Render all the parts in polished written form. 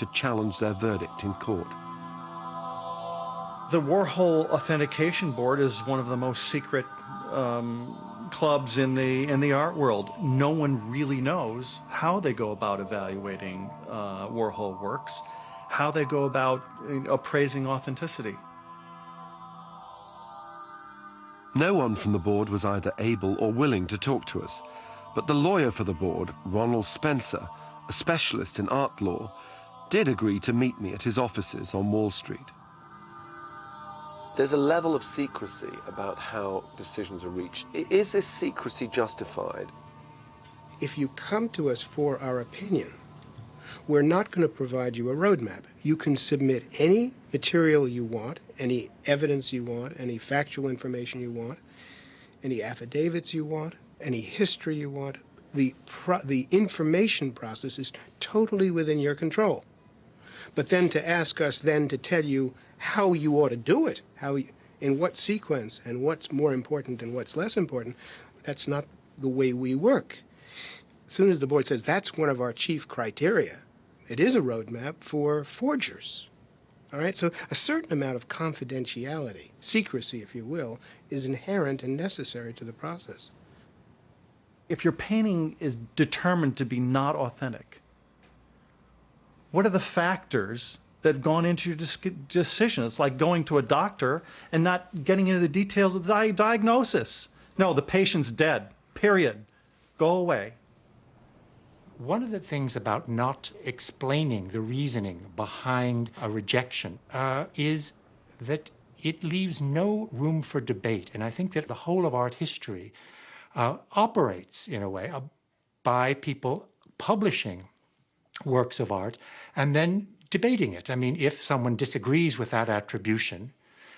to challenge their verdict in court. The Warhol Authentication Board is one of the most secret clubs in the art world. No one really knows how they go about evaluating Warhol works, how they go about appraising authenticity. No one from the board was either able or willing to talk to us, but the lawyer for the board, Ronald Spencer, a specialist in art law, did agree to meet me at his offices on Wall Street. There's a level of secrecy about how decisions are reached. Is this secrecy justified? If you come to us for our opinion, we're not going to provide you a roadmap. You can submit any material you want, any evidence you want, any factual information you want, any affidavits you want, any history you want. The information process is totally within your control. But then to ask us then to tell you how you ought to do it, in what sequence, and what's more important and what's less important, that's not the way we work. As soon as the board says that's one of our chief criteria, it is a roadmap for forgers. All right, so a certain amount of confidentiality, secrecy, if you will, is inherent and necessary to the process. If your painting is determined to be not authentic, what are the factors that have gone into your decision? It's like going to a doctor and not getting into the details of the diagnosis. No, the patient's dead, period. Go away. One of the things about not explaining the reasoning behind a rejection is that it leaves no room for debate. And I think that the whole of art history operates, in a way, by people publishing works of art and then debating it. I mean, if someone disagrees with that attribution,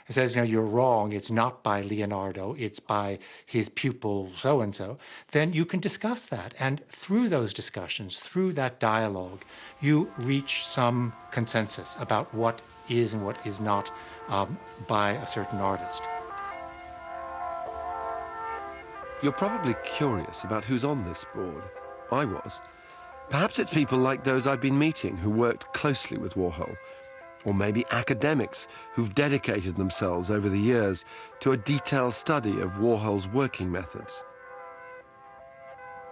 says, you're wrong, it's not by Leonardo, it's by his pupil so-and-so, then you can discuss that. And through those discussions, through that dialogue, you reach some consensus about what is and what is not by a certain artist. You're probably curious about who's on this board. I was. Perhaps it's people like those I've been meeting who worked closely with Warhol, or maybe academics who've dedicated themselves over the years to a detailed study of Warhol's working methods.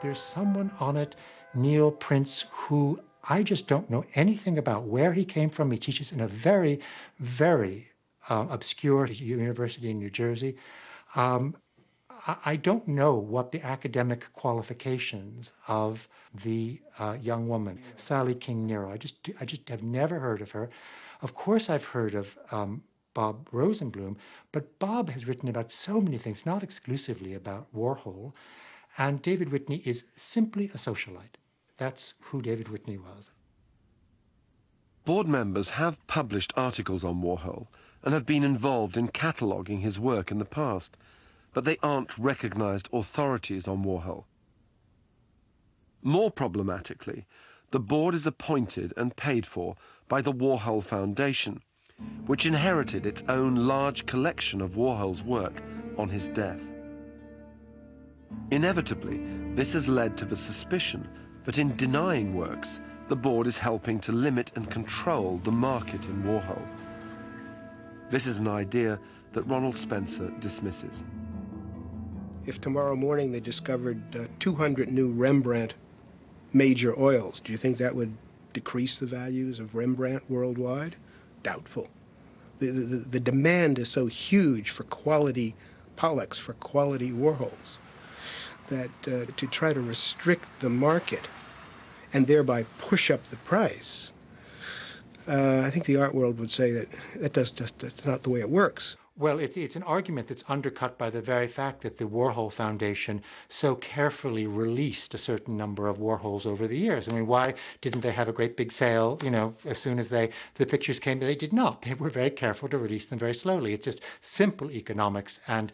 There's someone on it, Neil Prince, who I just don't know anything about where he came from. He teaches in a very, very obscure university in New Jersey. I don't know what the academic qualifications of the young woman, Sally King Nero. I just have never heard of her. Of course, I've heard of Bob Rosenblum, but Bob has written about so many things, not exclusively about Warhol. And David Whitney is simply a socialite. That's who David Whitney was. Board members have published articles on Warhol and have been involved in cataloguing his work in the past, but they aren't recognized authorities on Warhol. More problematically, the board is appointed and paid for by the Warhol Foundation, which inherited its own large collection of Warhol's work on his death. Inevitably, this has led to the suspicion that in denying works, the board is helping to limit and control the market in Warhol. This is an idea that Ronald Spencer dismisses. If tomorrow morning they discovered 200 new Rembrandt major oils, do you think that would decrease the values of Rembrandt worldwide? Doubtful. The demand is so huge for quality Pollocks, for quality Warhols, that to try to restrict the market and thereby push up the price, I think the art world would say that's not the way it works. Well, it's an argument that's undercut by the very fact that the Warhol Foundation so carefully released a certain number of Warhols over the years. I mean, why didn't they have a great big sale, as soon as the pictures came? They did not. They were very careful to release them very slowly. It's just simple economics, and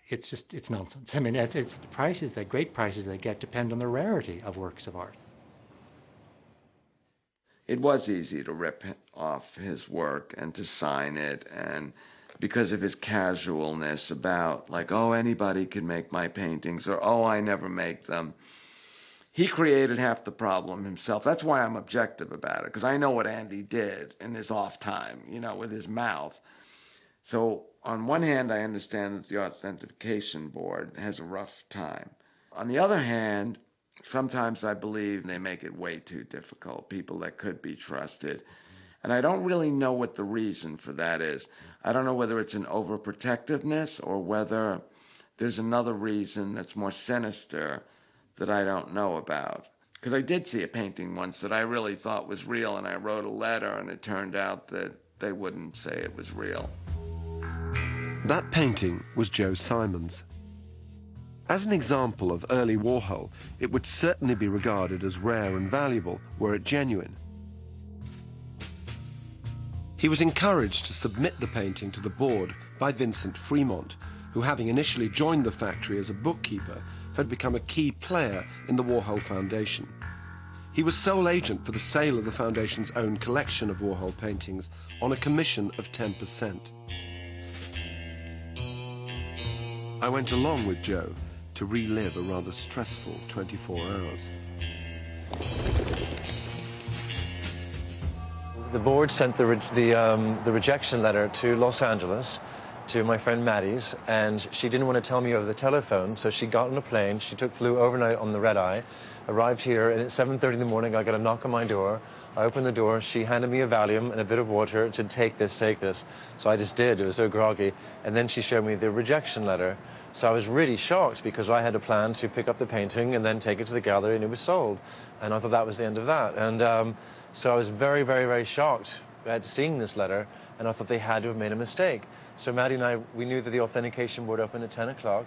it's nonsense. I mean, the great prices they get depend on the rarity of works of art. It was easy to rip off his work and to sign it, and because of his casualness about, like, oh, anybody could make my paintings, or oh, I never make them. he created half the problem himself. That's why I'm objective about it, because I know what Andy did in his off time, you know, with his mouth. So on one hand, I understand that the Authentication Board has a rough time. On the other hand, sometimes I believe they make it way too difficult, people that could be trusted. And I don't really know what the reason for that is. I don't know whether it's an overprotectiveness or whether there's another reason that's more sinister that I don't know about. Because I did see a painting once that I really thought was real, and I wrote a letter, and it turned out that they wouldn't say it was real. That painting was Joe Simon's. As an example of early Warhol, it would certainly be regarded as rare and valuable were it genuine. He was encouraged to submit the painting to the board by Vincent Fremont, who, having initially joined the factory as a bookkeeper, had become a key player in the Warhol Foundation. He was sole agent for the sale of the Foundation's own collection of Warhol paintings on a commission of 10%. I went along with Joe to relive a rather stressful 24 hours. The board sent the rejection letter to Los Angeles, to my friend Maddie's, and she didn't want to tell me over the telephone, so she got on a plane, flew overnight on the red-eye, arrived here, and at 7:30 in the morning I got a knock on my door. I opened the door, she handed me a Valium and a bit of water, and said, take this, take this. So I just did, it was so groggy, and then she showed me the rejection letter. So I was really shocked because I had a plan to pick up the painting and then take it to the gallery, and it was sold. And I thought that was the end of that. And so I was very, very, very shocked at seeing this letter, and I thought they had to have made a mistake. So Maddie and I, we knew that the authentication board opened at 10 o'clock.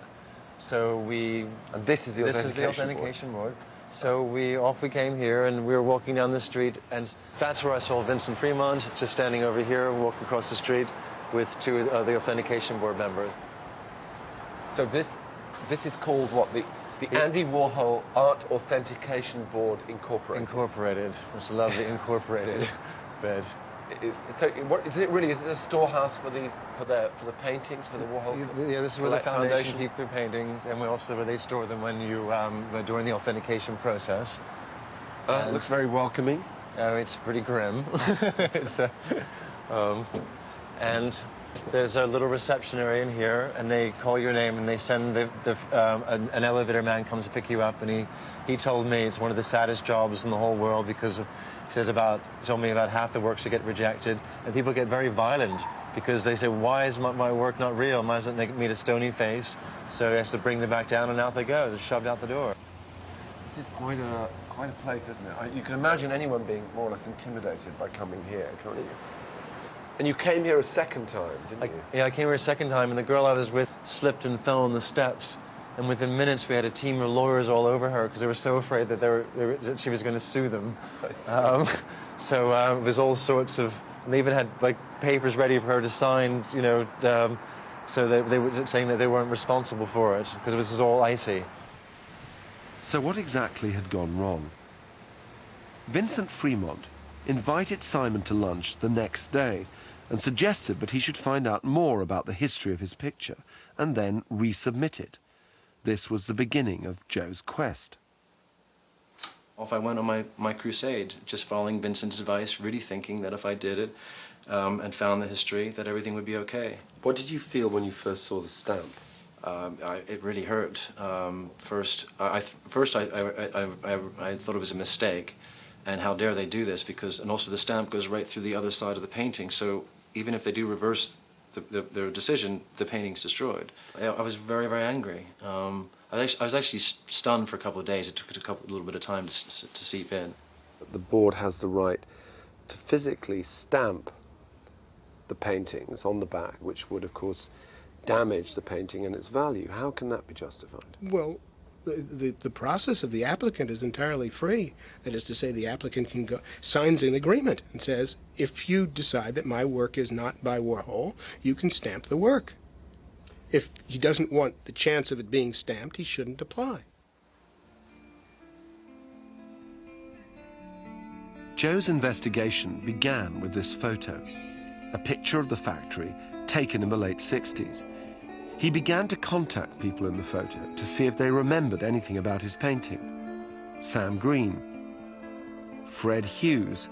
So we... And this is the authentication board. So off we came here, and we were walking down the street, and that's where I saw Vincent Fremont, just standing over here, walking across the street with two of the authentication board members. So this is called what? The Andy Warhol Art Authentication Board Incorporated. Incorporated. It's a lovely incorporated bed. So what is it really? Is it a storehouse for the paintings for the Warhol? Yeah, this is where the foundation keep their paintings, and we also where they store them when you during the authentication process. It looks very welcoming. Oh, it's pretty grim. And there's a little reception area in here, and they call your name, and they send an elevator man comes to pick you up, and he told me it's one of the saddest jobs in the whole world because he told me about half the works that get rejected, and people get very violent because they say, why is my work not real? Why doesn't it meet a stony face? So he has to bring them back down, and out they go. They're shoved out the door. This is quite a place, isn't it? You can imagine anyone being more or less intimidated by coming here, can't you? And you came here a second time, didn't you? Yeah, I came here a second time, and the girl I was with slipped and fell on the steps. And within minutes, we had a team of lawyers all over her because they were so afraid that that she was going to sue them. So it was all sorts of... And they even had like papers ready for her to sign, you know, so they were saying that they weren't responsible for it because it was all icy. So what exactly had gone wrong? Vincent Fremont invited Simon to lunch the next day and suggested that he should find out more about the history of his picture and then resubmit it. This was the beginning of Joe's quest. Off I went on my crusade, just following Vincent's advice, really thinking that if I did it and found the history, that everything would be okay. What did you feel when you first saw the stamp? It really hurt. First I thought it was a mistake, and how dare they do this, and also the stamp goes right through the other side of the painting, so even if they do reverse their decision, the painting's destroyed. I was very, very angry. I was actually stunned for a couple of days. It took a little bit of time to seep in. The board has the right to physically stamp the paintings on the back, which would, of course, damage the painting and its value. How can that be justified? Well, the process of the applicant is entirely free. That is to say, the applicant signs an agreement and says, if you decide that my work is not by Warhol, you can stamp the work. If he doesn't want the chance of it being stamped, he shouldn't apply. Joe's investigation began with this photo, a picture of the factory taken in the late 60s. He began to contact people in the photo to see if they remembered anything about his painting. Sam Green, Fred Hughes,